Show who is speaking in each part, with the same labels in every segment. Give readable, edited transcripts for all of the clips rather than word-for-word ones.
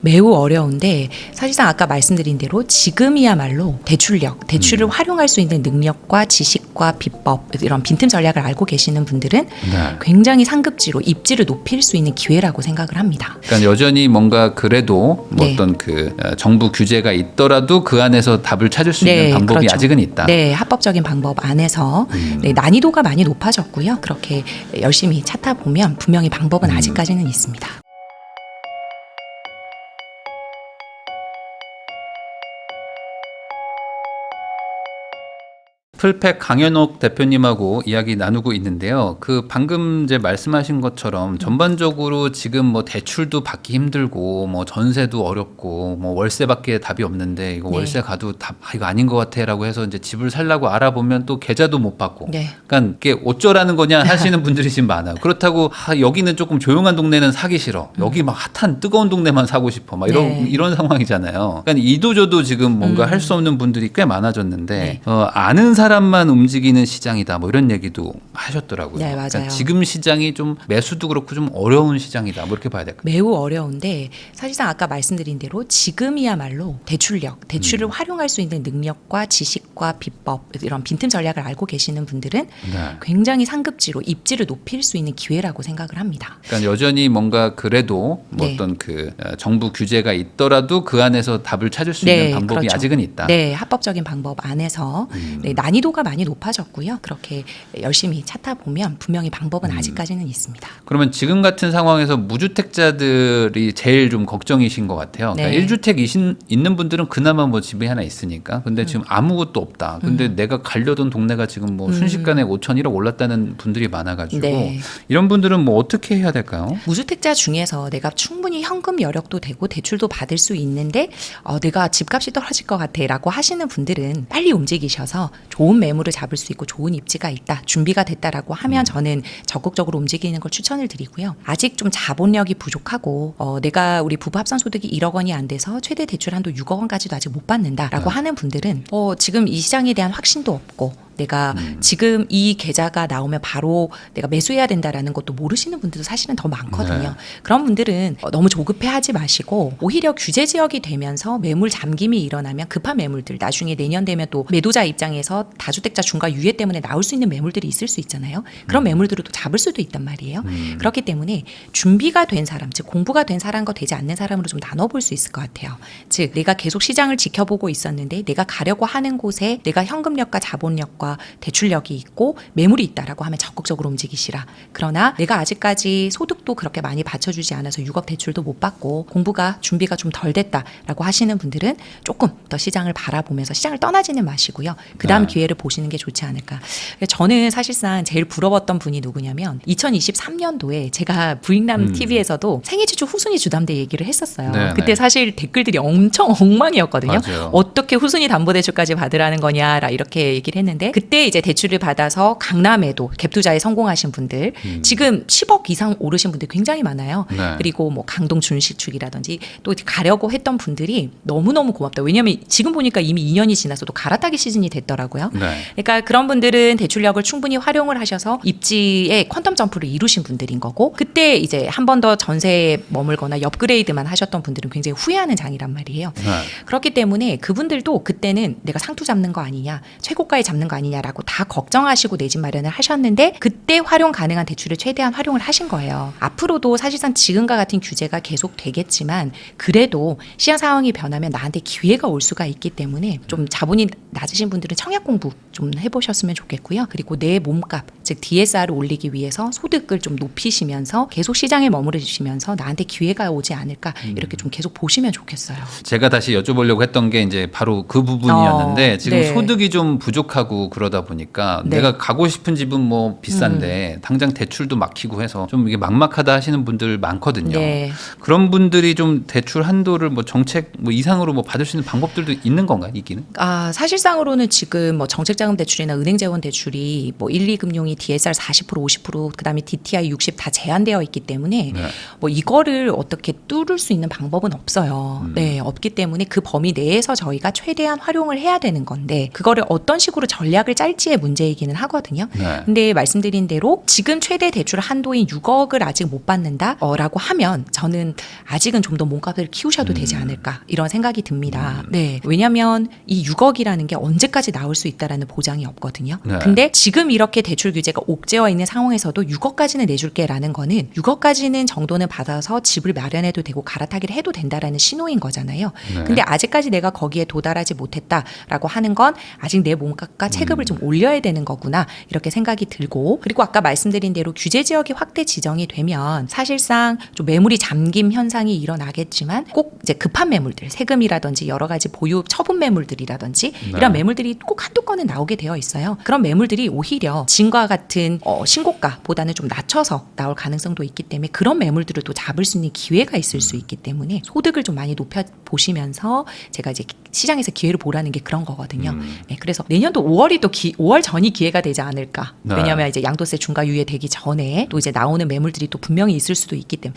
Speaker 1: 매우 어려운데 사실상 아까 말씀드린 대로 지금이야말로 대출을 활용할 수 있는 능력과 지식과 비법 이런 빈틈 전략을 알고 계시는 분들은 굉장히 상급지로 입지를 높일 수 있는 기회라고 생각을 합니다.
Speaker 2: 그러니까 여전히 뭔가 그래도 어떤 그 정부 규제가 있더라도 그 안에서 답을 찾을 수 있는 방법이
Speaker 1: 그렇죠.
Speaker 2: 아직은 있다.
Speaker 1: 네, 합법적인 방법 안에서 난이도가 많이 높아졌고요. 그렇게 열심히 찾다 보면 분명히 방법은 아직까지는 있습니다.
Speaker 2: 풀팩 강현옥 대표님하고 이야기 나누고 있는데요. 그 방금 이제 말씀하신 것처럼 전반적으로 지금 뭐 대출도 받기 힘들고 뭐 전세도 어렵고 뭐 월세밖에 답이 없는데 이거 월세 가도 답 이거 아닌 것 같아라고 해서 이제 집을 살려고 알아보면 또 계좌도 못 받고. 그러니까 이게 어쩌라는 거냐 하시는 분들이 지금 많아요. 그렇다고 여기는 조금 조용한 동네는 사기 싫어. 여기 막 핫한 뜨거운 동네만 사고 싶어. 막 이런 상황이잖아요. 그러니까 이도저도 지금 뭔가 할 수 없는 분들이 꽤 많아졌는데 아는 사람만 움직이는 시장이다 뭐 이런 얘기도 하셨더라고요.
Speaker 1: 네, 맞아요.
Speaker 2: 그러니까 지금 시장이 좀 매수도 그렇고 좀 어려운 시장이다 뭐 이렇게 봐야 될까요?
Speaker 1: 매우 어려운데 사실상 아까 말씀드린 대로 지금이야말로 대출을 활용할 수 있는 능력과 지식과 비법 이런 빈틈 전략을 알고 계시는 분들은 굉장히 상급지로 입지를 높일 수 있는 기회라고 생각을 합니다.
Speaker 2: 그러니까 여전히 뭔가 그래도 어떤 그 정부 규제가 있더라도 그 안에서 답을 찾을 수 있는 방법이 아직은 있다.
Speaker 1: 네, 합법적인 방법 안에서 난이도가 많이 높아졌고요. 그렇게 열심히 찾다 보면 분명히 방법은 아직까지는 있습니다.
Speaker 2: 그러면 지금 같은 상황에서 무주택자들이 제일 좀 걱정이신 것 같아요. 그러니까 1주택 있는 분들은 그나마 뭐 집이 하나 있으니까. 근데 지금 아무것도 없다. 근데 내가 가려던 동네가 지금 뭐 순식간에 5천 1억 올랐다는 분들이 많아가지고 이런 분들은 뭐 어떻게 해야 될까요?
Speaker 1: 무주택자 중에서 내가 충분히 현금 여력도 되고 대출도 받을 수 있는데 내가 집값이 떨어질 것 같아 라고 하시는 분들은 빨리 움직이셔서 좋은 매물을 잡을 수 있고 좋은 입지가 있다, 준비가 됐다라고 하면 저는 적극적으로 움직이는 걸 추천을 드리고요. 아직 좀 자본력이 부족하고 내가 우리 부부 합산 소득이 1억 원이 안 돼서 최대 대출 한도 6억 원까지도 아직 못 받는다라고 하는 분들은 지금 이 시장에 대한 확신도 없고 내가 지금 이 계좌가 나오면 바로 내가 매수해야 된다라는 것도 모르시는 분들도 사실은 더 많거든요. 그런 분들은 너무 조급해하지 마시고 오히려 규제 지역이 되면서 매물 잠김이 일어나면 급한 매물들 나중에 내년 되면 또 매도자 입장에서 다주택자 중과 유예 때문에 나올 수 있는 매물들이 있을 수 있잖아요. 그런 매물들을 또 잡을 수도 있단 말이에요. 그렇기 때문에 준비가 된 사람, 즉 공부가 된 사람과 되지 않는 사람으로 좀 나눠볼 수 있을 것 같아요. 즉 내가 계속 시장을 지켜보고 있었는데 내가 가려고 하는 곳에 내가 현금력과 자본력과 대출력이 있고 매물이 있다라고 하면 적극적으로 움직이시라. 그러나 내가 아직까지 소득도 그렇게 많이 받쳐주지 않아서 6억 대출도 못 받고 공부가 준비가 좀 덜 됐다라고 하시는 분들은 조금 더 시장을 바라보면서 시장을 떠나지는 마시고요. 그 다음 기회를 보시는 게 좋지 않을까. 저는 사실상 제일 부러웠던 분이 누구냐면 2023년도에 제가 부익남 TV에서도 생애최초 후순위 주담대 얘기를 했었어요. 그때 사실 댓글들이 엄청 엉망이었거든요.
Speaker 2: 맞아요.
Speaker 1: 어떻게 후순위 담보대출까지 받으라는 거냐라 이렇게 얘기를 했는데 그때 이제 대출을 받아서 강남에도 갭투자에 성공하신 분들 지금 10억 이상 오르신 분들 굉장히 많아요. 그리고 뭐 강동 준시축이라든지 또 가려고 했던 분들이 너무너무 고맙다. 왜냐하면 지금 보니까 이미 2년이 지나서도 갈아타기 시즌이 됐더라고요. 그러니까 그런 분들은 대출력을 충분히 활용을 하셔서 입지의 퀀텀 점프를 이루신 분들인 거고 그때 이제 한 번 더 전세에 머물거나 업그레이드만 하셨던 분들은 굉장히 후회하는 장이란 말이에요. 그렇기 때문에 그분들도 그때는 내가 상투 잡는 거 아니냐 최고가에 잡는 거 아니냐라고 다 걱정하시고 내 집 마련을 하셨는데 그때 활용 가능한 대출을 최대한 활용을 하신 거예요. 앞으로도 사실상 지금과 같은 규제가 계속 되겠지만 그래도 시장 상황이 변하면 나한테 기회가 올 수가 있기 때문에 좀 자본이 낮으신 분들은 청약 공부 좀 해보셨으면 좋겠고요. 그리고 내 몸값 즉 DSR을 올리기 위해서 소득을 좀 높이시면서 계속 시장에 머무르시면서 나한테 기회가 오지 않을까 이렇게 좀 계속 보시면 좋겠어요.
Speaker 2: 제가 다시 여쭤보려고 했던 게 이제 바로 그 부분이었는데 지금 소득이 좀 부족하고 그러다 보니까 내가 가고 싶은 집은 뭐 비싼데 당장 대출도 막히고 해서 좀 이게 막막하다 하시는 분들 많거든요. 그런 분들이 좀 대출 한도를 뭐 정책 뭐 이상으로 뭐 받을 수 있는 방법들도 있는 건가요? 있기는?
Speaker 1: 사실상으로는 지금 뭐 정책자금 대출이나 은행 재원 대출이 뭐 1, 2금융이 DSR 40% 50% 그다음에 DTI 60 다 제한되어 있기 때문에 뭐 이거를 어떻게 뚫을 수 있는 방법은 없어요. 없기 때문에 그 범위 내에서 저희가 최대한 활용을 해야 되는 건데 그거를 어떤 식으로 전략 전략을 짤지의 문제이기는 하거든요.
Speaker 2: 네.
Speaker 1: 근데 말씀드린 대로 지금 최대 대출 한도인 6억을 아직 못 받는다라고 하면 저는 아직은 좀 더 몸값을 키우셔도 되지 않을까 이런 생각이 듭니다. 네, 왜냐하면 이 6억이라는 게 언제까지 나올 수 있다라는 보장이 없거든요.
Speaker 2: 네.
Speaker 1: 근데 지금 이렇게 대출 규제가 옥죄어 있는 상황에서도 6억까지는 내줄게라는 거는 6억까지는 정도는 받아서 집을 마련해도 되고 갈아타기를 해도 된다라는 신호인 거잖아요.
Speaker 2: 네.
Speaker 1: 근데 아직까지 내가 거기에 도달하지 못했다라고 하는 건 아직 내 몸값과 체급을 좀 올려야 되는 거구나 이렇게 생각이 들고, 그리고 아까 말씀드린 대로 규제 지역이 확대 지정이 되면 사실상 좀 매물이 잠김 현상이 일어나겠지만 꼭 이제 급한 매물들, 세금이라든지 여러 가지 보유 처분 매물들이라든지 이런 매물들이 꼭 한두 건은 나오게 되어 있어요. 그런 매물들이 오히려 진과 같은 신고가보다는 좀 낮춰서 나올 가능성도 있기 때문에 그런 매물들을 또 잡을 수 있는 기회가 있을 수 있기 때문에 소득을 좀 많이 높여 보시면서 제가 이제 시장에서 기회를 보라는 게 그런 거거든요. 네, 그래서 내년도 5월이 또 5월 전이 기회가 되지 않을까.
Speaker 2: 네.
Speaker 1: 왜냐하면 이제 양도세 중과 유예되기 전에 또 이제 나오는 매물들이 또 분명히 있을 수도 있기 때문에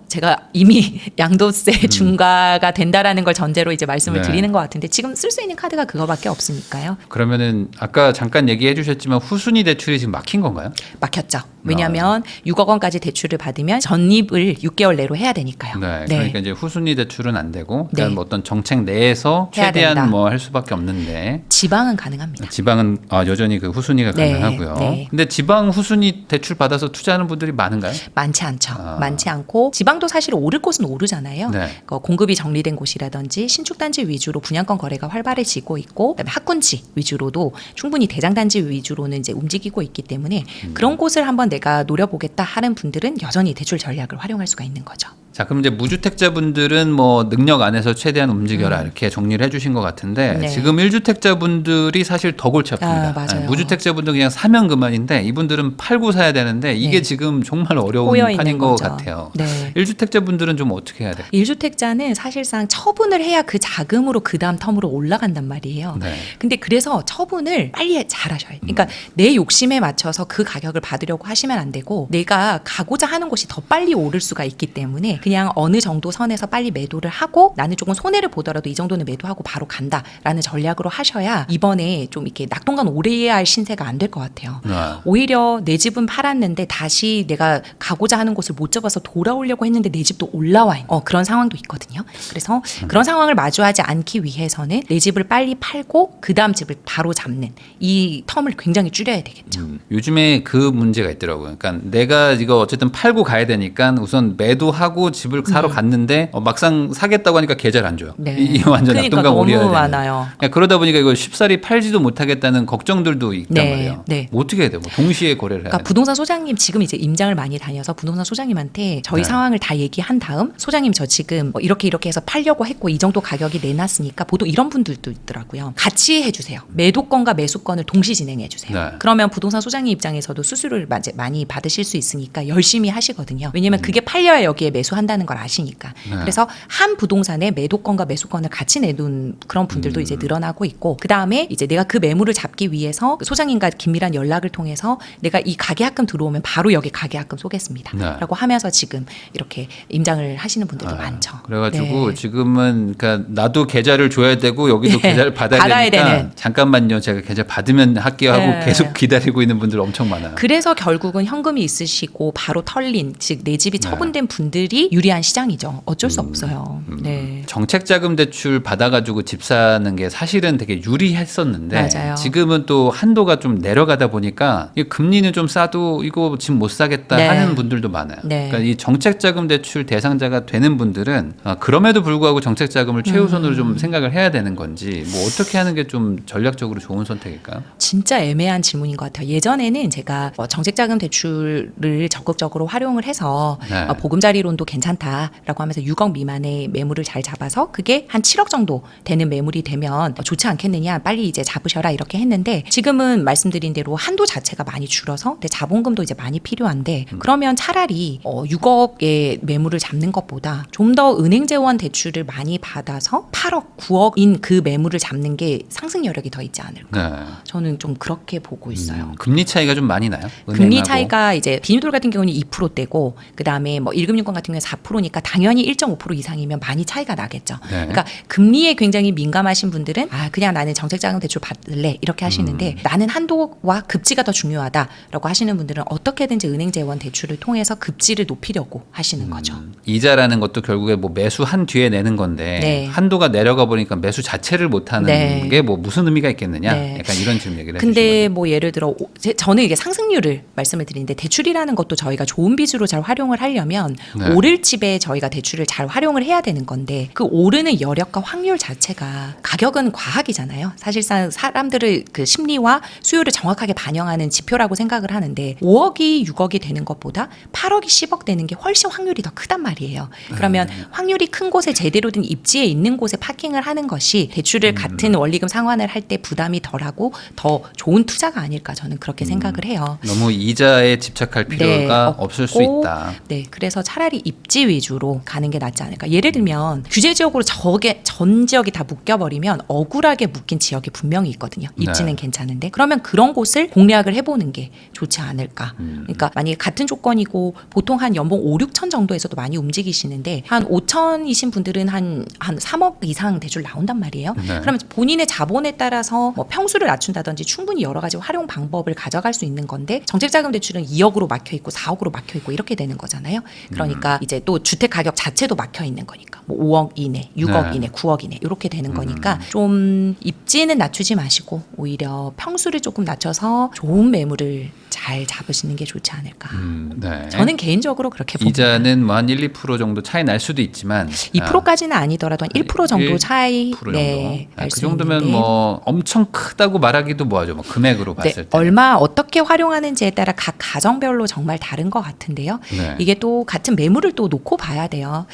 Speaker 1: 제가 이미 양도세 중과가 된다라는 걸 전제로 이제 말씀을
Speaker 2: 네.
Speaker 1: 드리는 것 같은데 지금 쓸 수 있는 카드가 그거밖에 없으니까요.
Speaker 2: 그러면은 아까 잠깐 얘기해 주셨지만 후순위 대출이 지금 막힌 건가요?
Speaker 1: 막혔죠. 왜냐하면 6억 원까지 대출을 받으면 전입을 6개월 내로 해야 되니까요.
Speaker 2: 네. 그러니까 이제 후순위 대출은 안 되고 그냥
Speaker 1: 네.
Speaker 2: 뭐 어떤 정책 내에서
Speaker 1: 해야 된다.
Speaker 2: 최대한 뭐 할 수밖에 없는데
Speaker 1: 지방은 가능합니다.
Speaker 2: 지방은 여전히 그 후순위가
Speaker 1: 네,
Speaker 2: 가능하고요.
Speaker 1: 네.
Speaker 2: 근데 지방 후순위 대출 받아서 투자하는 분들이 많은가요?
Speaker 1: 많지 않죠. 많지 않고 지방도 사실 오를 곳은 오르잖아요.
Speaker 2: 네.
Speaker 1: 공급이 정리된 곳이라든지 신축단지 위주로 분양권 거래가 활발해지고 있고, 그다음에 학군지 위주로도 충분히 대장단지 위주로는 이제 움직이고 있기 때문에 그런 곳을 한번 내가 노려보겠다 하는 분들은 여전히 대출 전략을 활용할 수가 있는 거죠.
Speaker 2: 자, 그럼 이제 무주택자분들은 뭐 능력 안에서 최대한 움직여라 이렇게 정리를 해주신 것 같은데
Speaker 1: 네.
Speaker 2: 지금 1주택자분들이 사실 더 골치 아픕니다.
Speaker 1: 맞아요.
Speaker 2: 무주택자분들 그냥 사면 그만인데 이분들은 팔고 사야 되는데 이게
Speaker 1: 네.
Speaker 2: 지금 정말 어려운
Speaker 1: 꼬여 있는
Speaker 2: 판인 것
Speaker 1: 거죠.
Speaker 2: 같아요.
Speaker 1: 네.
Speaker 2: 1주택자분들은 좀 어떻게 해야 돼요?
Speaker 1: 1주택자는 사실상 처분을 해야 그 자금으로 그 다음 텀으로 올라간단 말이에요.
Speaker 2: 네.
Speaker 1: 근데 그래서 처분을 빨리 잘 하셔야 돼요. 그러니까 내 욕심에 맞춰서 그 가격을 받으려고 하시면 안 되고 내가 가고자 하는 곳이 더 빨리 오를 수가 있기 때문에 그냥 어느 정도 선에서 빨리 매도를 하고 나는 조금 손해를 보더라도 이 정도는 매도하고 바로 간다라는 전략으로 하셔야 이번에 좀 이렇게 낙동강 오래 할 신세가 안 될 것 같아요.
Speaker 2: 네.
Speaker 1: 오히려 내 집은 팔았는데 다시 내가 가고자 하는 곳을 못 잡아서 돌아오려고 했는데 내 집도 올라와 있는 그런 상황도 있거든요. 그래서 그런 상황을 마주하지 않기 위해서는 내 집을 빨리 팔고 그 다음 집을 바로 잡는 이 텀을 굉장히 줄여야 되겠죠.
Speaker 2: 요즘에 그 문제가 있더라고요. 그러니까 내가 이거 어쨌든 팔고 가야 되니까 우선 매도하고 집을 사러 갔는데 막상 사겠다고 하니까 계좌를 안 줘요.
Speaker 1: 네.
Speaker 2: 이 완전
Speaker 1: 그러니까
Speaker 2: 낙동강
Speaker 1: 너무
Speaker 2: 오리여야 되는.
Speaker 1: 많아요.
Speaker 2: 그러니까 그러다 보니까 이거 쉽사리 팔지도 못하겠다는 걱정들도 있단
Speaker 1: 네,
Speaker 2: 말이에요.
Speaker 1: 네.
Speaker 2: 뭐 어떻게 해야 돼요? 뭐 동시에 거래를 해야
Speaker 1: 그러니까
Speaker 2: 돼요?
Speaker 1: 부동산 소장님 지금 이제 임장을 많이 다녀서 부동산 소장님한테 저희
Speaker 2: 네.
Speaker 1: 상황을 다 얘기한 다음 소장님 저 지금 뭐 이렇게 해서 팔려고 했고 이 정도 가격이 내놨으니까 보통 이런 분들도 있더라고요. 같이 해주세요. 매도권과 매수권을 동시 진행해 주세요.
Speaker 2: 네.
Speaker 1: 그러면 부동산 소장님 입장에서도 수수료를 많이 받으실 수 있으니까 열심히 하시거든요. 왜냐면 그게 팔려야 여기에 매수한다는 걸 아시니까.
Speaker 2: 네.
Speaker 1: 그래서 한 부동산에 매도권과 매수권을 같이 내둔 그런 분들도 이제 늘어나고 있고, 그 다음에 이제 내가 그 매물을 잡기 위해서 소장님과 긴밀한 연락을 통해서 내가 이 가계합금 들어오면 바로 여기 가계합금 쏘겠습니다.
Speaker 2: 네.
Speaker 1: 라고 하면서 지금 이렇게 임장을 하시는 분들도 많죠.
Speaker 2: 그래가지고
Speaker 1: 네.
Speaker 2: 지금은 그러니까 나도 계좌를 줘야 되고 여기도
Speaker 1: 네.
Speaker 2: 계좌를 받아야
Speaker 1: 받아야
Speaker 2: 되니까
Speaker 1: 되는.
Speaker 2: 잠깐만요. 제가 계좌 받으면 할게요 하고
Speaker 1: 네.
Speaker 2: 계속 기다리고 있는 분들 엄청 많아요.
Speaker 1: 그래서 결국은 현금이 있으시고 바로 털린, 즉 내 집이
Speaker 2: 네.
Speaker 1: 처분된 분들이 유리한 시장이죠. 어쩔 수 없어요. 네.
Speaker 2: 정책자금 대출 받아가지고 집 사는 게 사실은 되게 유리했었는데
Speaker 1: 맞아요.
Speaker 2: 지금은 또 한도가 좀 내려가다 보니까 이 금리는 좀 싸도 이거 집 못 사겠다
Speaker 1: 네.
Speaker 2: 하는 분들도 많아요.
Speaker 1: 네.
Speaker 2: 그러니까 이 정책자금 대출 대상자가 되는 분들은 그럼에도 불구하고 정책자금을 최우선으로 좀 생각을 해야 되는 건지 뭐 어떻게 하는 게 좀 전략적으로 좋은 선택일까요?
Speaker 1: 진짜 애매한 질문인 것 같아요. 예전에는 제가 정책자금 대출을 적극적으로 활용을 해서
Speaker 2: 네.
Speaker 1: 보금자리론도 괜찮다라고 하면서 6억 미만의 매물을 잘 잡아서 그게 한 7억 정도 되는 매물이 되면 좋지 않겠느냐, 빨리 이제 잡으셔라 이렇게 했는데 지금은 말씀드린 대로 한도 자체가 많이 줄어서 근데 자본금도 이제 많이 필요한데 그러면 차라리 6억의 매물을 잡는 것보다 좀 더 은행 재원 대출을 많이 받아서 8억, 9억인 그 매물을 잡는 게 상승 여력이 더 있지 않을까.
Speaker 2: 네.
Speaker 1: 저는 좀 그렇게 보고 있어요.
Speaker 2: 금리 차이가 좀 많이 나요?
Speaker 1: 금리
Speaker 2: 은행하고.
Speaker 1: 차이가 이제 비니돌 같은 경우는 2%대고 그다음에 뭐 1금융권 같은 경우는 4%니까 당연히 1.5% 이상이면 많이 차이가 거겠죠.
Speaker 2: 네.
Speaker 1: 그러니까 금리에 굉장히 민감하신 분들은 그냥 나는 정책자금 대출 받을래 이렇게 하시는데 나는 한도와 급지가 더 중요하다라고 하시는 분들은 어떻게든지 은행 재원 대출을 통해서 급지를 높이려고 하시는 거죠.
Speaker 2: 이자라는 것도 결국에 뭐 매수한 뒤에 내는 건데
Speaker 1: 네.
Speaker 2: 한도가 내려가 보니까 매수 자체를 못하는
Speaker 1: 네.
Speaker 2: 게 뭐 무슨 의미가 있겠느냐?
Speaker 1: 네.
Speaker 2: 약간 이런 지금 얘기를
Speaker 1: 근데
Speaker 2: 해주신
Speaker 1: 뭐 예를 들어 저는 이게 상승률을 말씀을 드리는데 대출이라는 것도 저희가 좋은 빚으로 잘 활용을 하려면
Speaker 2: 네.
Speaker 1: 오를 집에 저희가 대출을 잘 활용을 해야 되는 건데 그 오르는 여력과 확률 자체가 가격은 과학이잖아요. 사실상 사람들의 그 심리와 수요를 정확하게 반영하는 지표라고 생각을 하는데 5억이 6억이 되는 것보다 8억이 10억 되는 게 훨씬 확률이 더 크단 말이에요. 그러면 확률이 큰 곳에 제대로 된 입지에 있는 곳에 파킹을 하는 것이 대출을 같은 원리금 상환을 할 때 부담이 덜하고 더 좋은 투자가 아닐까 저는 그렇게 생각을 해요.
Speaker 2: 너무 이자에 집착할 필요가
Speaker 1: 네,
Speaker 2: 없을 수
Speaker 1: 없고,
Speaker 2: 있다.
Speaker 1: 네, 그래서 차라리 입지 위주로 가는 게 낫지 않을까. 예를 들면 규제 지역으로 저게 전 지역이 다 묶여버리면 억울하게 묶인 지역이 분명히 있거든요. 입지는
Speaker 2: 네.
Speaker 1: 괜찮은데 그러면 그런 곳을 공략을 해보는 게 좋지 않을까. 그러니까 만약에 같은 조건이고 보통 한 연봉 5, 6천 정도에서도 많이 움직이시는데 한 5천이신 분들은 한 3억 이상 대출 나온단 말이에요.
Speaker 2: 네.
Speaker 1: 그러면 본인의 자본에 따라서 뭐 평수를 낮춘다든지 충분히 여러 가지 활용 방법을 가져갈 수 있는 건데 정책자금 대출은 2억으로 막혀 있고 4억으로 막혀 있고 이렇게 되는 거잖아요. 그러니까 이제 또 주택 가격 자체도 막혀 있는 거니까 뭐 5억 이내, 6억
Speaker 2: 네.
Speaker 1: 이내, 9억 이내 이렇게 되는 거니까 좀 입지는 낮추지 마시고 오히려 평수를 조금 낮춰서 좋은 매물을 잘 잡으시는 게 좋지 않을까.
Speaker 2: 네.
Speaker 1: 저는 개인적으로 그렇게 봅니다.
Speaker 2: 이자는 뭐 한 1, 2% 정도 차이 날 수도 있지만
Speaker 1: 2%까지는 아니더라도 한 1% 정도 차이
Speaker 2: 1% 정도.
Speaker 1: 네,
Speaker 2: 그
Speaker 1: 날 수
Speaker 2: 정도면
Speaker 1: 있는데.
Speaker 2: 뭐 엄청 크다고 말하기도 뭐하죠. 뭐 금액으로 봤을 때.
Speaker 1: 얼마 어떻게 활용하는지에 따라 각 가정별로 정말 다른 것 같은데요.
Speaker 2: 네.
Speaker 1: 이게 또 같은 매물을 또 놓고 봐야 돼요.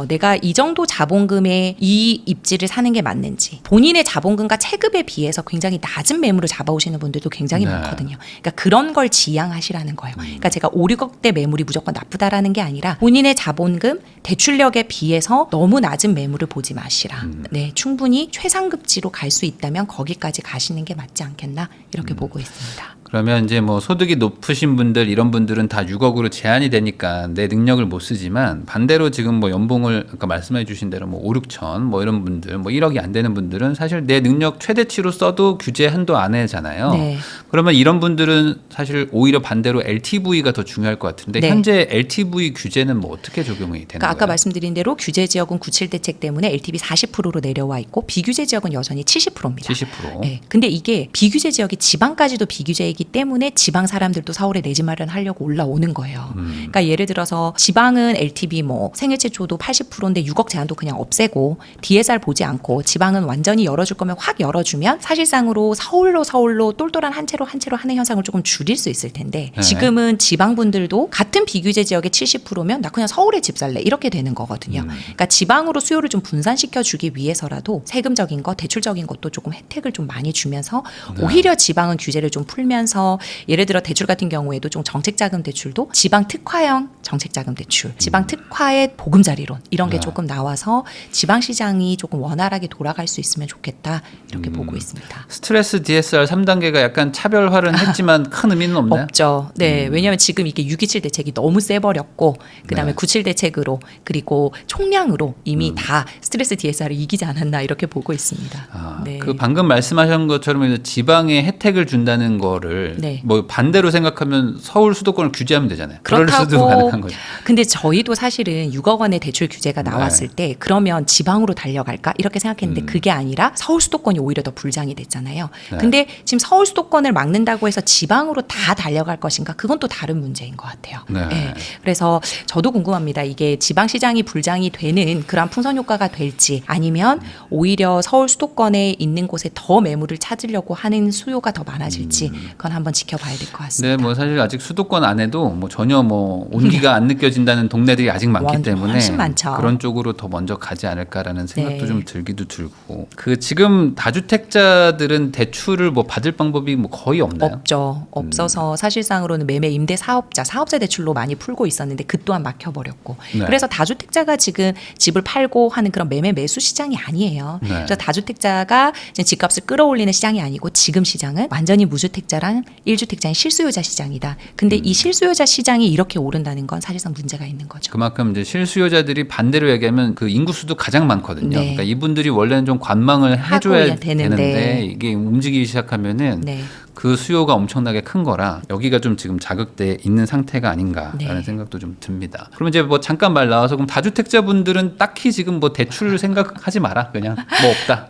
Speaker 1: 내가 이 정도 자본금에 이 입지를 사는 게 맞는지 본인의 자본금과 체급에 비해서 굉장히 낮은 매물을 잡아오시는 분들도 굉장히
Speaker 2: 네.
Speaker 1: 많거든요. 그러니까 그런 걸 지양하시라는 거예요. 그러니까 제가 5, 6억대 매물이 무조건 나쁘다라는 게 아니라 본인의 자본금, 대출력에 비해서 너무 낮은 매물을 보지 마시라. 네, 충분히 최상급지로 갈 수 있다면 거기까지 가시는 게 맞지 않겠나 이렇게 보고 있습니다.
Speaker 2: 그러면 이제 뭐 소득이 높으신 분들 이런 분들은 다 6억으로 제한이 되니까 내 능력을 못 쓰지만 반대로 지금 뭐 연봉을 아까 말씀해 주신 대로 뭐 5, 6천 뭐 이런 분들 뭐 1억이 안 되는 분들은 사실 내 능력 최대치로 써도 규제 한도 안에잖아요.
Speaker 1: 네.
Speaker 2: 그러면 이런 분들은 사실 오히려 반대로 LTV가 더 중요할 것 같은데
Speaker 1: 네.
Speaker 2: 현재 LTV 규제는 뭐 어떻게 적용이 되는
Speaker 1: 그러니까
Speaker 2: 거예요?
Speaker 1: 아까 말씀드린 대로 규제 지역은 97 대책 때문에 LTV 40%로 내려와 있고 비규제 지역은 여전히 70%입니다.
Speaker 2: 70%.
Speaker 1: 네. 근데 이게 비규제 지역이 지방까지도 비규제이기 때문에 지방 사람들도 서울에 내 집 마련하려고 올라오는 거예요. 그러니까 예를 들어서 지방은 LTV 뭐 생애 최초도 80%인데 6억 제한도 그냥 없애고 DSR 보지 않고 지방은 완전히 열어줄 거면 확 열어주면 사실상으로 서울로 똘똘한 한 채로 하는 현상을 조금 줄일 수 있을 텐데
Speaker 2: 네.
Speaker 1: 지금은 지방분들도 같은 비규제 지역의 70%면 나 그냥 서울에 집 살래 이렇게 되는 거거든요. 그러니까 지방으로 수요를 좀 분산시켜 주기 위해서라도 세금적인 거, 대출적인 것도 조금 혜택을 좀 많이 주면서 오히려 지방은 규제를 좀 풀면서 예를 들어 대출 같은 경우에도 좀 정책자금 대출도 지방 특화형 정책자금 대출, 지방 특화의 보금자리론 이런 게
Speaker 2: 네.
Speaker 1: 조금 나와서 지방 시장이 조금 원활하게 돌아갈 수 있으면 좋겠다 이렇게 보고 있습니다.
Speaker 2: 스트레스 DSR 3단계가 약간 차별화는 했지만 큰 의미는 없나요?
Speaker 1: 없죠. 네, 왜냐하면 지금 이게 627 대책이 너무 세버렸고 그다음에
Speaker 2: 네.
Speaker 1: 97 대책으로 그리고 총량으로 이미 다 스트레스 DSR을 이기지 않았나 이렇게 보고 있습니다.
Speaker 2: 아,
Speaker 1: 네.
Speaker 2: 그 방금 말씀하신 것처럼 이제 지방에 혜택을 준다는 거를
Speaker 1: 네.
Speaker 2: 뭐 반대로 생각하면 서울 수도권을 규제하면 되잖아요. 그럴 수도 가능한 거죠.
Speaker 1: 근데 저희도 사실은 6억 원의 대출 규제가 나왔을
Speaker 2: 네.
Speaker 1: 때 그러면 지방으로 달려갈까 이렇게 생각했는데 그게 아니라 서울 수도권이 오히려 더 불장이 됐잖아요.
Speaker 2: 네.
Speaker 1: 근데 지금 서울 수도권을 막는다고 해서 지방으로 다 달려갈 것인가 그건 또 다른 문제인 것 같아요.
Speaker 2: 네.
Speaker 1: 네. 그래서 저도 궁금합니다. 이게 지방 시장이 불장이 되는 그런 풍선 효과가 될지 아니면 오히려 서울 수도권에 있는 곳에 더 매물을 찾으려고 하는 수요가 더 많아질지 그건 한번 지켜봐야 될 것 같습니다.
Speaker 2: 네, 뭐 사실 아직 수도권 안에도 뭐 전혀 뭐 온기가 안 느껴진다는 동네들이 아직 많기 때문에
Speaker 1: 훨씬 많죠.
Speaker 2: 그런 쪽으로 더 먼저 가지 않을까라는 생각도
Speaker 1: 네.
Speaker 2: 좀 들기도 들고 그 지금 다주택자들은 대출을 뭐 받을 방법이 뭐 거의 없나요?
Speaker 1: 없죠. 없어서 사실상으로는 매매 임대 사업자 대출로 많이 풀고 있었는데 그 또한 막혀버렸고
Speaker 2: 네.
Speaker 1: 그래서 다주택자가 지금 집을 팔고 하는 그런 매매 매수 시장이 아니에요.
Speaker 2: 네.
Speaker 1: 그래서 다주택자가 지금 집값을 끌어올리는 시장이 아니고 지금 시장은 완전히 무주택자라는 시장, 1주택자인 실수요자 시장이다. 근데 이 실수요자 시장이 이렇게 오른다는 건 사실상 문제가 있는 거죠.
Speaker 2: 그만큼 이제 실수요자들이 반대로 얘기하면 그 인구수도 가장 많거든요.
Speaker 1: 네.
Speaker 2: 그러니까 이분들이 원래는 좀 관망을 해줘야
Speaker 1: 하고
Speaker 2: 되는데 이게 움직이기 시작하면은
Speaker 1: 네.
Speaker 2: 그 수요가 엄청나게 큰 거라 여기가 좀 지금 자극돼 있는 상태가 아닌가라는
Speaker 1: 네.
Speaker 2: 생각도 좀 듭니다. 그럼 이제 뭐 잠깐 말 나와서 그럼 다주택자분들은 딱히 지금 뭐 대출 생각하지 마라 그냥 뭐 없다.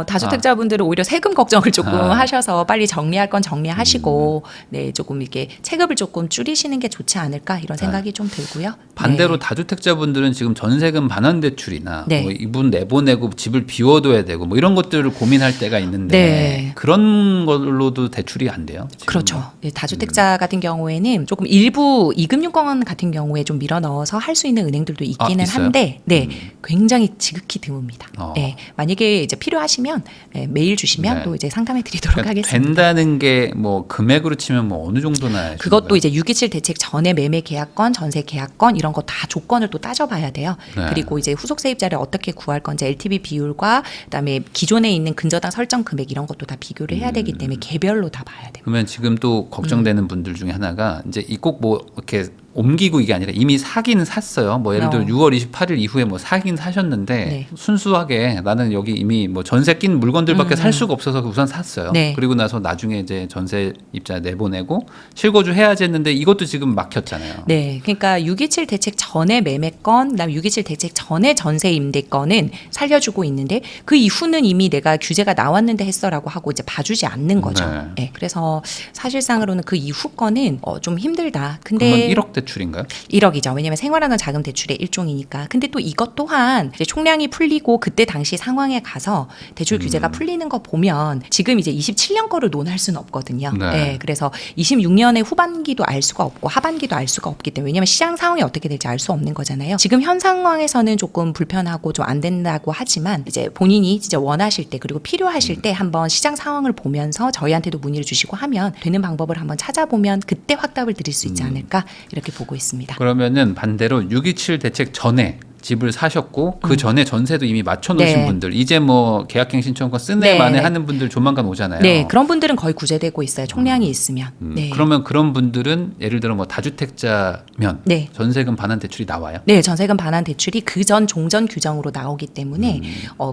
Speaker 1: 다주택자분들은 오히려 세금 걱정을 조금
Speaker 2: 아.
Speaker 1: 하셔서 빨리 정리할 건 정리하시고 네, 조금 이렇게 체급을 조금 줄이시는 게 좋지 않을까 이런 생각이 좀 들고요.
Speaker 2: 반대로
Speaker 1: 네.
Speaker 2: 다주택자분들은 지금 전세금 반환 대출이나
Speaker 1: 네.
Speaker 2: 뭐 이분 내보내고 집을 비워둬야 되고 뭐 이런 것들을 고민할 때가 있는데
Speaker 1: 네.
Speaker 2: 그런 걸로도 대출이 안 돼요. 지금.
Speaker 1: 그렇죠. 네, 다주택자 같은 경우에는 조금 일부 이금융권 같은 경우에 좀 밀어 넣어서 할 수 있는 은행들도 있기는
Speaker 2: 있어요?
Speaker 1: 한데, 네, 굉장히 지극히 드뭅니다.
Speaker 2: 어.
Speaker 1: 네, 만약에 이제 필요하시면 메일 주시면
Speaker 2: 네.
Speaker 1: 또 이제 상담해드리도록
Speaker 2: 그러니까
Speaker 1: 하겠습니다.
Speaker 2: 된다는 게 뭐 금액으로 치면 뭐 어느 정도나
Speaker 1: 그것도 이제 627 대책 전에 매매 계약권, 전세 계약권 이런 거 다 조건을 또 따져봐야 돼요.
Speaker 2: 네.
Speaker 1: 그리고 이제 후속 세입자를 어떻게 구할 건지 LTV 비율과 그다음에 기존에 있는 근저당 설정 금액 이런 것도 다 비교를 해야 되기 때문에 개별로 다 봐야 돼요.
Speaker 2: 그러면 지금 또 걱정되는 분들 중에 하나가 이제 이 꼭 뭐 이렇게 옮기고 이게 아니라 이미 사기는 샀어요. 뭐 예를 들어 6월 28일 이후에 뭐 사긴 사셨는데
Speaker 1: 네.
Speaker 2: 순수하게 나는 여기 이미 뭐 전세 낀 물건들밖에 살 수가 없어서 우선 샀어요.
Speaker 1: 네.
Speaker 2: 그리고 나서 나중에 이제 전세 입자 내보내고 실거주 해야지 했는데 이것도 지금 막혔잖아요.
Speaker 1: 네, 그러니까 627 대책 전에 매매권, 그다음 627 대책 전에 전세 임대권은 살려주고 있는데 그 이후는 이미 내가 규제가 나왔는데 했어라고 하고 이제 봐주지 않는 거죠.
Speaker 2: 네.
Speaker 1: 네, 그래서 사실상으로는 그 이후 거는 좀 힘들다.
Speaker 2: 그러면
Speaker 1: 근데
Speaker 2: 1억 대출인가요?
Speaker 1: 1억이죠. 왜냐하면 생활하는 자금 대출의 일종이니까. 근데 또 이것 또한 이제 총량이 풀리고 그때 당시 상황에 가서 대출 규제가 풀리는 거 보면 지금 이제 27년 거를 논할 수는 없거든요.
Speaker 2: 네.
Speaker 1: 네, 그래서 26년의 후반기도 알 수가 없고 하반기도 알 수가 없기 때문에 왜냐하면 시장 상황이 어떻게 될지 알 수 없는 거잖아요. 지금 현 상황에서는 조금 불편하고 좀 안 된다고 하지만 이제 본인이 진짜 원하실 때 그리고 필요하실 때 한번 시장 상황을 보면서 저희한테도 문의를 주시고 하면 되는 방법을 한번 찾아보면 그때 확답을 드릴 수 있지 않을까 이렇게 보고 있습니다.
Speaker 2: 그러면은 반대로 627 대책 전에 집을 사셨고 그 전에 전세도 이미 맞춰놓으신
Speaker 1: 네.
Speaker 2: 분들 이제 뭐 계약갱 신청권 쓰네
Speaker 1: 네,
Speaker 2: 만에
Speaker 1: 네.
Speaker 2: 하는 분들 조만간 오잖아요.
Speaker 1: 네, 그런 분들은 거의 구제되고 있어요. 총량이 있으면. 네.
Speaker 2: 그러면 그런 분들은 예를 들어 뭐 다주택자면
Speaker 1: 네.
Speaker 2: 전세금 반환 대출이 나와요?
Speaker 1: 네, 전세금 반환 대출이 그전 종전 규정으로 나오기 때문에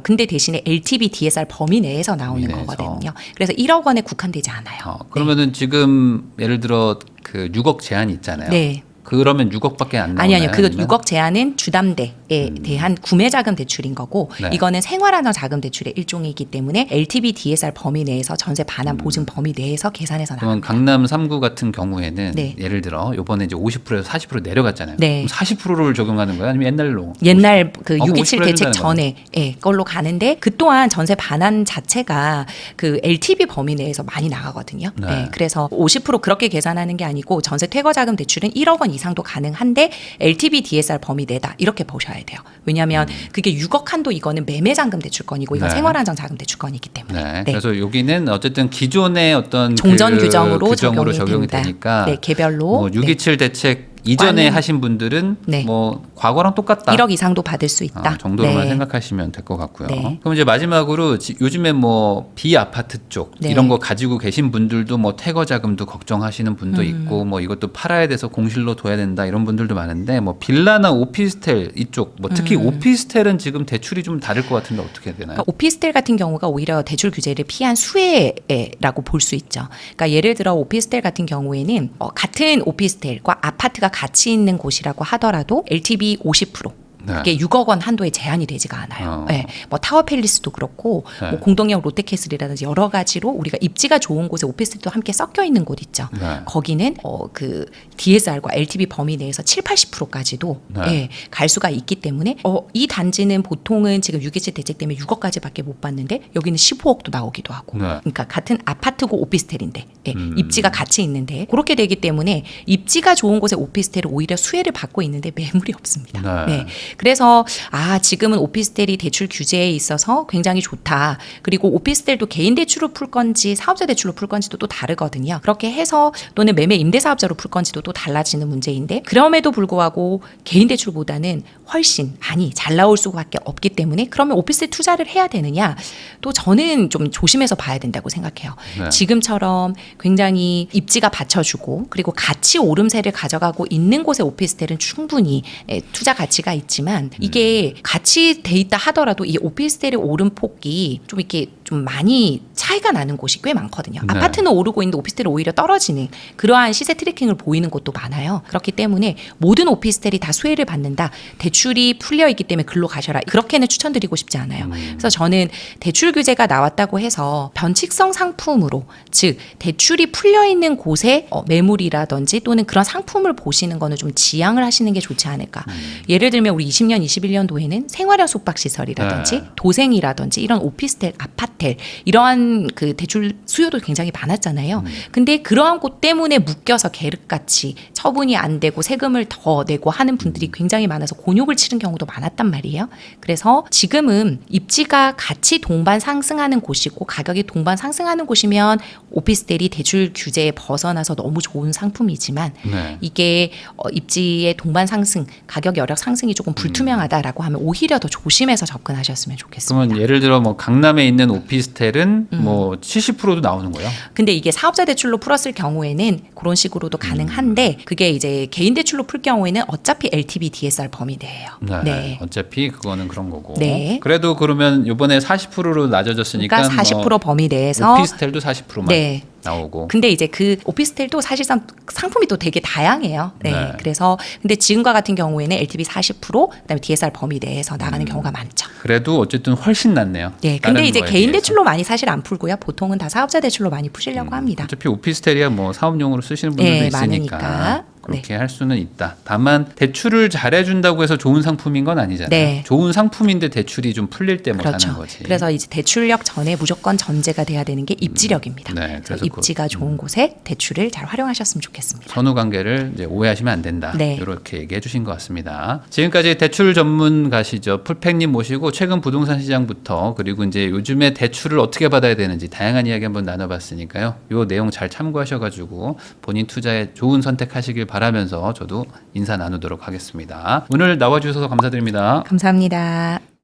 Speaker 1: 근데 대신에 LTV DSR 범위 내에서 나오는
Speaker 2: 범위 내에서.
Speaker 1: 거거든요. 그래서 1억 원에 국한되지 않아요.
Speaker 2: 그러면은 지금 예를 들어 그 6억 제한이 있잖아요.
Speaker 1: 네.
Speaker 2: 그러면 6억밖에 안 나오나요?
Speaker 1: 아니요. 그거
Speaker 2: 아니면?
Speaker 1: 6억 제한은 주담대에 대한 구매 자금 대출인 거고
Speaker 2: 네.
Speaker 1: 이거는 생활하는 자금 대출의 일종이기 때문에 LTV DSR 범위 내에서 전세 반환 보증 범위 내에서 계산해서
Speaker 2: 그러면
Speaker 1: 나갑니다.
Speaker 2: 강남 3구 같은 경우에는
Speaker 1: 네.
Speaker 2: 예를 들어 요번에 이제 50%에서 40% 내려갔잖아요.
Speaker 1: 네.
Speaker 2: 그럼 40%를 적용하는 거예요? 아니면 옛날로?
Speaker 1: 옛날 그 627
Speaker 2: 50%
Speaker 1: 대책
Speaker 2: 해준다는
Speaker 1: 전에 걸로 가는데 그 또한 전세 반환 자체가 그 LTV 범위 내에서 많이 나가거든요.
Speaker 2: 네.
Speaker 1: 네, 그래서 50% 그렇게 계산하는 게 아니고 전세 퇴거 자금 대출은 1억 원 이상도 가능한데 LTV DSR 범위 내다 이렇게 보셔야 돼요. 왜냐하면 그게 6억 한도 이거는 매매 자금 대출권이고 이건
Speaker 2: 네.
Speaker 1: 생활안정 자금 대출권이기 때문에.
Speaker 2: 네.
Speaker 1: 네.
Speaker 2: 그래서 여기는 어쨌든 기존의 어떤
Speaker 1: 종전
Speaker 2: 그
Speaker 1: 규정으로
Speaker 2: 규정으로 적용이
Speaker 1: 된다.
Speaker 2: 되니까
Speaker 1: 네, 개별로.
Speaker 2: 뭐 627 대책 이전에
Speaker 1: 과는-
Speaker 2: 하신 분들은
Speaker 1: 네.
Speaker 2: 뭐 과거랑 똑같다.
Speaker 1: 1억 이상도 받을 수 있다.
Speaker 2: 정도로만
Speaker 1: 네.
Speaker 2: 생각하시면 될 것 같고요.
Speaker 1: 네.
Speaker 2: 그럼 이제 마지막으로 요즘에 뭐 비아파트 쪽
Speaker 1: 네.
Speaker 2: 이런 거 가지고 계신 분들도 뭐 퇴거 자금도 걱정하시는 분도 있고 뭐 이것도 팔아야 돼서 공실로 둬야 된다 이런 분들도 많은데 뭐 빌라나 오피스텔 이쪽 뭐 특히 오피스텔은 지금 대출이 좀 다를 것 같은데 어떻게 해야 되나요?
Speaker 1: 그러니까 오피스텔 같은 경우가 오히려 대출 규제를 피한 수혜라고 볼 수 있죠. 그러니까 예를 들어 오피스텔 같은 경우에는 같은 오피스텔과 아파트가 같이 있는 곳이라고 하더라도 LTV 50%.
Speaker 2: 네.
Speaker 1: 그게 6억 원 한도에 제한이 되지가 않아요. 네. 뭐 타워 팰리스도 그렇고
Speaker 2: 네.
Speaker 1: 뭐 공동형 롯데캐슬이라든지 여러 가지로 우리가 입지가 좋은 곳에 오피스텔도 함께 섞여 있는 곳 있죠.
Speaker 2: 네.
Speaker 1: 거기는 그 DSR과 LTV 범위 내에서 7, 80%까지도
Speaker 2: 네.
Speaker 1: 갈 수가 있기 때문에 이 단지는 보통은 지금 627 대책 때문에 6억까지밖에 못 받는데 여기는 15억도 나오기도 하고.
Speaker 2: 네.
Speaker 1: 그러니까 같은 아파트고 오피스텔인데 입지가 같이 있는데 그렇게 되기 때문에 입지가 좋은 곳에 오피스텔은 오히려 수혜를 받고 있는데 매물이 없습니다.
Speaker 2: 네.
Speaker 1: 네. 그래서 지금은 오피스텔이 대출 규제에 있어서 굉장히 좋다. 그리고 오피스텔도 개인 대출로 풀 건지 사업자 대출로 풀 건지도 또 다르거든요. 그렇게 해서 또는 매매 임대사업자로 풀 건지도 또 달라지는 문제인데 그럼에도 불구하고 개인 대출보다는 훨씬 많이 잘 나올 수밖에 없기 때문에 그러면 오피스텔 투자를 해야 되느냐? 또 저는 좀 조심해서 봐야 된다고 생각해요.
Speaker 2: 네.
Speaker 1: 지금처럼 굉장히 입지가 받쳐주고 그리고 가치 오름세를 가져가고 있는 곳의 오피스텔은 충분히 투자 가치가 있지만 이게 같이 돼 있다 하더라도 이 오피스텔의 오름폭이 좀 이렇게 좀 많이 차이가 나는 곳이 꽤 많거든요.
Speaker 2: 네.
Speaker 1: 아파트는 오르고 있는데 오피스텔은 오히려 떨어지는 그러한 시세 트래킹을 보이는 곳도 많아요. 그렇기 때문에 모든 오피스텔이 다 수혜를 받는다. 대출이 풀려 있기 때문에 글로 가셔라. 그렇게는 추천드리고 싶지 않아요. 그래서 저는 대출 규제가 나왔다고 해서 변칙성 상품으로 즉 대출이 풀려 있는 곳에 매물이라든지 또는 그런 상품을 보시는 거는 좀 지양을 하시는 게 좋지 않을까. 예를 들면 우리 20년, 21년도에는 생활형 숙박시설이라든지
Speaker 2: 네.
Speaker 1: 도생이라든지 이런 오피스텔, 아파텔 이러한 그 대출 수요도 굉장히 많았잖아요. 근데 그러한 곳 때문에 묶여서 계륵같이 처분이 안 되고 세금을 더 내고 하는 분들이 굉장히 많아서 곤욕을 치른 경우도 많았단 말이에요. 그래서 지금은 입지가 같이 동반 상승하는 곳이고 가격이 동반 상승하는 곳이면 오피스텔이 대출 규제에 벗어나서 너무 좋은 상품이지만
Speaker 2: 네.
Speaker 1: 이게 입지의 동반 상승, 가격 여력 상승이 조금 불투명하다라고 하면 오히려 더 조심해서 접근하셨으면 좋겠습니다.
Speaker 2: 그러면 예를 들어 뭐 강남에 있는 오피스텔은 뭐 70%도 나오는 거예요?
Speaker 1: 근데 이게 사업자 대출로 풀었을 경우에는 그런 식으로도 가능한데 그게 이제 개인 대출로 풀 경우에는 어차피 LTV, DSR 범위 내예요.
Speaker 2: 네. 어차피 그거는 그런 거고.
Speaker 1: 네.
Speaker 2: 그래도 그러면 이번에 40%로 낮아졌으니까
Speaker 1: 그러니까 40% 범위 내에서
Speaker 2: 오피스텔도 40%만
Speaker 1: 네.
Speaker 2: 나오고.
Speaker 1: 근데 이제 그 오피스텔도 사실상 상품이 또 되게 다양해요. 네.
Speaker 2: 네.
Speaker 1: 그래서 근데 지금과 같은 경우에는 LTV 40% 그다음에 DSR 범위 내에서 나가는 경우가 많죠.
Speaker 2: 그래도 어쨌든 훨씬 낫네요.
Speaker 1: 네.
Speaker 2: 다른
Speaker 1: 근데 이제
Speaker 2: 거에
Speaker 1: 개인
Speaker 2: 비해서.
Speaker 1: 대출로 많이 사실 안 풀고요. 보통은 다 사업자 대출로 많이 푸시려고 합니다.
Speaker 2: 어차피 오피스텔이야 뭐 사업용으로 쓰시는 분들도
Speaker 1: 네,
Speaker 2: 있으니까
Speaker 1: 많으니까.
Speaker 2: 그렇게 할 수는 있다. 다만 대출을 잘해준다고 해서 좋은 상품인 건 아니잖아요.
Speaker 1: 네.
Speaker 2: 좋은 상품인데 대출이 좀 풀릴 때 못
Speaker 1: 그렇죠.
Speaker 2: 하는 거지.
Speaker 1: 그래서 이제 대출력 전에 무조건 전제가 돼야 되는 게 입지력입니다.
Speaker 2: 네,
Speaker 1: 그래서
Speaker 2: 그래서
Speaker 1: 입지가 좋은 곳에 대출을 잘 활용하셨으면 좋겠습니다.
Speaker 2: 선후 관계를 이제 오해하시면 안 된다.
Speaker 1: 네.
Speaker 2: 이렇게 얘기해 주신 것 같습니다. 지금까지 대출 전문가시죠. 풀팩님 모시고 최근 부동산 시장부터 그리고 이제 요즘에 대출을 어떻게 받아야 되는지 다양한 이야기 한번 나눠봤으니까요. 요 내용 잘 참고하셔가지고 본인 투자에 좋은 선택하시길 바라면서 저도 인사 나누도록 하겠습니다. 오늘 나와주셔서 감사드립니다.
Speaker 1: 감사합니다.